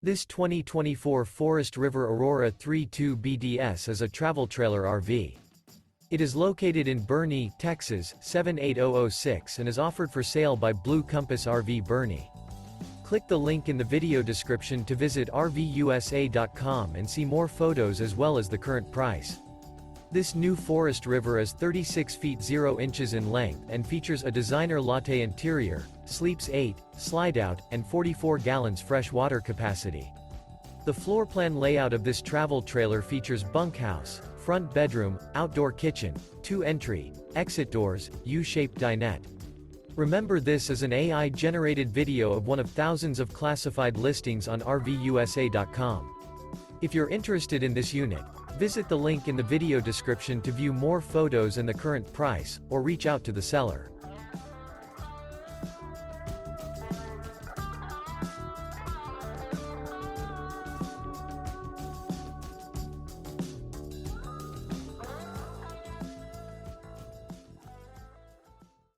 This 2024 Forest River Aurora 3.2 BDS is a travel trailer RV. It is located in Boerne, Texas, 78006 and is offered for sale by Blue Compass RV Boerne. Click the link in the video description to visit RVUSA.com and see more photos as well as the current price. This new Forest River is 36 feet 0 inches in length and features a designer latte interior, sleeps 8, Slideout, and 44 gallons fresh water capacity. The floor plan layout of this travel trailer features bunkhouse, front bedroom, outdoor kitchen, 2 entry, exit doors, U-shaped dinette. Remember, this is an AI-generated video of one of thousands of classified listings on RVUSA.com. If you're interested in this unit, visit the link in the video description to view more photos and the current price, or reach out to the seller.